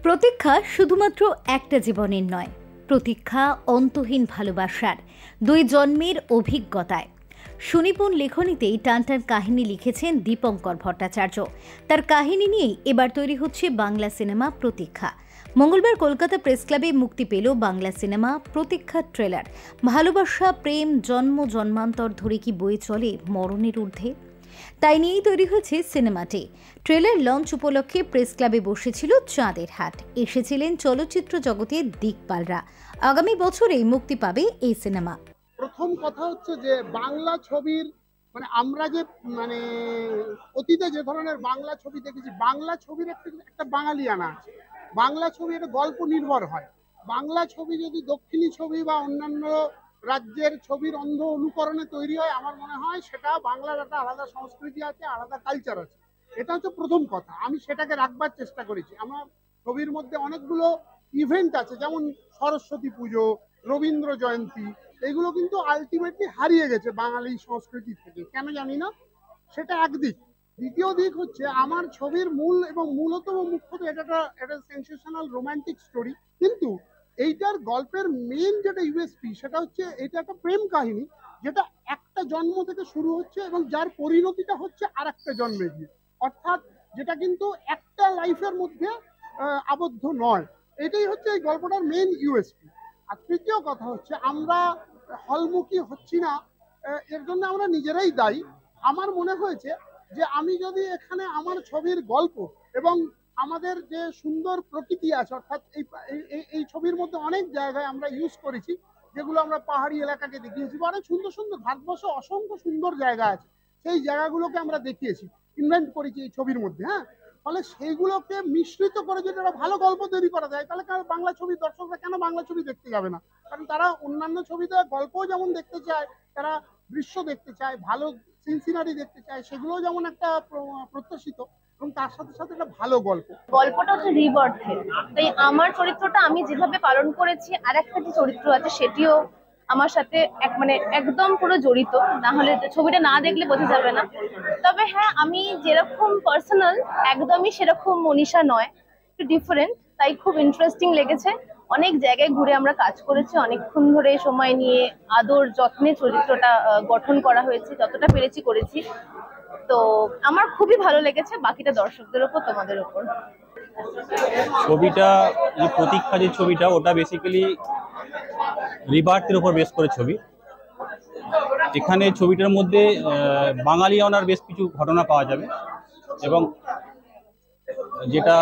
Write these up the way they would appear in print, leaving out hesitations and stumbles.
প্রতীক্ষা শুধুমাত্র একটা জীবনের নয়, প্রতীক্ষা অন্তহীন ভালোবাসার, দুই জন্মের অভিজ্ঞতায়। সুনিপুণ লেখনীতেই টানটান কাহিনী লিখেছেন দীপঙ্কর ভট্টাচার্য। তার কাহিনী নিয়েই এবার তৈরি হচ্ছে বাংলা সিনেমা প্রতীক্ষা। মঙ্গলবার কলকাতা প্রেস ক্লাবে মুক্তি পেল বাংলা সিনেমা প্রতীক্ষার ট্রেলার। ভালোবাসা, প্রেম জন্ম জন্মান্তর ধরে কি বয়ে চলে মরণের ঊর্ধ্বে? তাই নিয়েই তৈরি হয়েছে সিনেমাটি। ট্রেলার লঞ্চ উপলক্ষে প্রেস ক্লাবে বসেছিল চাঁদের হাট। এসেছিলেন চলচ্চিত্র জগতের দিকপালরা। আগামী বছরেই মুক্তি পাবে এই সিনেমা। প্রথম কথা হচ্ছে যে বাংলা ছবির আমরা যে অতীতে যে ধরনের বাংলা ছবি দেখেছি, বাংলা ছবির একটা বাঙালিয়ানা আছে। বাংলা ছবি একটা গল্প নির্ভর হয়। বাংলা ছবি যদি দক্ষিণী ছবি বা অন্যান্য রাজ্যের ছবির অন্ধ অনুকরণে তৈরি হয়, আমার মনে হয় সেটা বাংলার একটা আলাদা সংস্কৃতি আছে, আলাদা কালচার আছে। এটা হচ্ছে প্রথম কথা। আমি সেটাকে রাখবার চেষ্টা করেছি। আমার ছবির মধ্যে অনেকগুলো ইভেন্ট আছে, যেমন সরস্বতী পুজো, রবীন্দ্র জয়ন্তী, এগুলো কিন্তু আলটিমেটলি হারিয়ে গেছে বাঙালি সংস্কৃতি থেকে, কেন জানি না। সেটা একদিক। দ্বিতীয় দিক হচ্ছে আমার ছবির মুখ্যত এটা একটা সেন্সেশনাল রোমান্টিক স্টোরি, কিন্তু এইটার গল্পের মেন যেটা ইউএসপি সেটা হচ্ছে এটা একটা প্রেম কাহিনী, যেটা একটা জন্ম থেকে শুরু হচ্ছে এবং যার পরিণতিটা হচ্ছে আর একটা জন্মে গিয়ে, অর্থাৎ যেটা কিন্তু একটা লাইফের মধ্যে আবদ্ধ নয়। এটাই হচ্ছে এই গল্পটার মেন ইউএসপি। আর তৃতীয় কথা হচ্ছে আমরা হলমুখী হচ্ছি না, এর জন্য আমরা নিজেরাই দায়ী। আমার মনে হয়েছে যে আমি যদি এখানে আমার ছবির গল্প এবং আমাদের যে সুন্দর প্রকৃতি আছে, অর্থাৎ এই ছবির মধ্যে অনেক জায়গায় আমরা ইউজ করেছি যেগুলো আমরা পাহাড়ি এলাকাকে দেখিয়েছি, অনেক সুন্দর সুন্দর, ভারতবর্ষে অসংখ্য সুন্দর জায়গা আছে, সেই জায়গাগুলোকে আমরা দেখিয়েছি, ইনভেন্ট করেছি এই ছবির মধ্যে। ফলে সেইগুলোকে মিশ্রিত করে যদি একটা ভালো গল্প তৈরি করা যায়, তাহলে বাংলা ছবির দর্শকরা কেন বাংলা ছবি দেখতে যাবে না? কারণ তারা অন্যান্য ছবিতে গল্পও যেমন দেখতে চায়, তারা দৃশ্য দেখতে চায়, ভালো সিনসিনারি দেখতে চায়, সেগুলোও যেমন একটা প্রত্যাশিত, এবং তার সাথে সাথে একটা ভালো গল্পটা হচ্ছে রিবার্থের। তাই আমার চরিত্রটা আমি যেভাবে পালন করেছি, আর একটা যে চরিত্র আছে সেটিও আমার সাথে একদম পুরো জড়িত, না হলে ছবিটা না দেখলে বোঝা যাবে না। তবে হ্যাঁ, আমি যেরকম পার্সোনাল একদমই সেরকম মনীষা নয়, একটু ডিফারেন্ট। তাই খুব ইন্টারেস্টিং লেগেছে। অনেক জায়গায় ঘুরে আমরা কাজ করেছি, অনেকক্ষণ ধরে সময় নিয়ে আদর যত্নে চরিত্রটা গঠন করা হয়েছে, যতটা পেরেছি করেছি। তো আমার খুবই ভালো লেগেছে, বাকিটা দর্শকদের উপর, তোমাদের উপর। ছবিটা যে প্রতীক্ষা, যে ছবিটা ওটা বেসিক্যালি রিবার্থের উপর বেস করে ছবি। এখানে ছবিটার মধ্যে বাঙালিয়ানার বেশ কিছু ঘটনা পাওয়া যাবে, এবং যেটা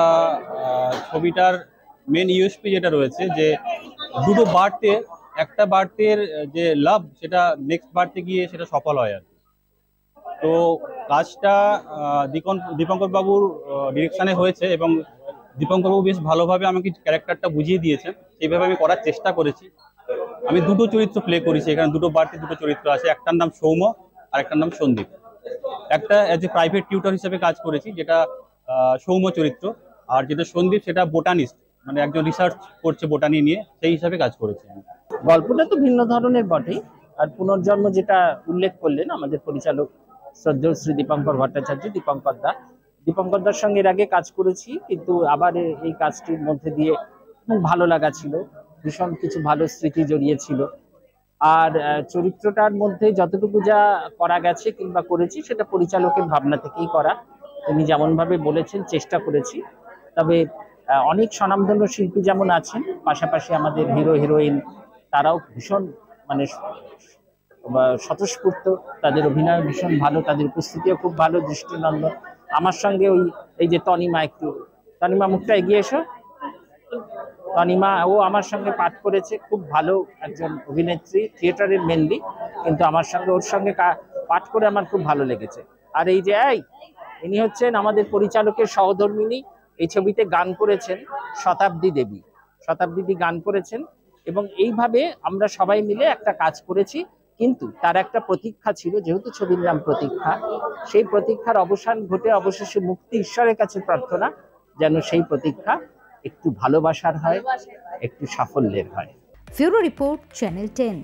ছবিটার মেন ইউএসপি যেটা রয়েছে, যে দুটো বার্থে, একটা বার্থের যে লাভ সেটা নেক্সট বার্থে গিয়ে সেটা সফল হয় আর কি। তো কাজটা দীপঙ্কর বাবুর ডিরেকশনে হয়েছে, এবং দীপঙ্কর বাবু বেশ ভালোভাবে আমাকে ক্যারেক্টারটা বুঝিয়ে দিয়েছেন, সেইভাবে আমি করার চেষ্টা করেছি। আমি দুটো চরিত্র প্লে করেছি এখানে, দুটো বাড়তি দুটো চরিত্র আছে। একটার নাম সৌম্য আর একটার নাম সন্দীপ। একটা অ্যাজ এ প্রাইভেট টিউটর হিসেবে কাজ করেছি, যেটা সৌম্য চরিত্র, আর যেটা সন্দীপ সেটা বোটানিস্ট, একজন রিসার্চ করছে বোটানি নিয়ে, সেই হিসাবে কাজ করেছি। গল্পটা তো ভিন্ন ধরনের বটেই। আর পুনর্জন্ম যেটা উল্লেখ করলেন আমাদের পরিচালক শ্রদ্ধেয় শ্রী দীপঙ্কর ভট্টাচার্য, দীপঙ্কর দার সঙ্গে এর আগে কাজ করেছি, কিন্তু আবার এই কাজটির মধ্যে দিয়ে ভালো লাগা ছিল, ভীষণ কিছু ভালো স্মৃতি জড়িয়ে ছিল। আর চরিত্রটার মধ্যে যতটুকু যা করা গেছে কিংবা করেছি, সেটা পরিচালকের ভাবনা থেকেই করা। তিনি যেমন ভাবে বলেছেন চেষ্টা করেছি। তবে অনেক স্বনামধন্য শিল্পী যেমন আছেন, পাশাপাশি আমাদের হিরো হিরোইন, তারাও ভীষণ স্বতঃস্ফূর্ত, তাদের অভিনয় ভীষণ ভালো, তাদের উপস্থিতিও খুব ভালো, দৃষ্টিনন্দন। আমার সঙ্গে এই যে তনিমা মুখটা এগিয়ে এসো। তনিমা, ও আমার সঙ্গে পাঠ করেছে, খুব ভালো একজন অভিনেত্রী, থিয়েটারের মেনলি, কিন্তু ওর সঙ্গে পাঠ করে আমার খুব ভালো লেগেছে। আর এই যে ইনি হচ্ছেন আমাদের পরিচালকের সহধর্মিনী। এই ছবিতে গান করেছেন শতাব্দী দেবী গান করেছেন, এবং এইভাবে আমরা সবাই মিলে একটা কাজ করেছি। কিন্তু তার একটা প্রতীক্ষা ছিল, যেহেতু ছবির নাম প্রতীক্ষা, সেই প্রতীক্ষার অবসান ঘটে অবশেষে মুক্তি। ঈশ্বরের কাছে প্রার্থনা যেন সেই প্রতীক্ষা একটু ভালোবাসার হয়, একটু সাফল্যের হয়। Bureau report, channel 10।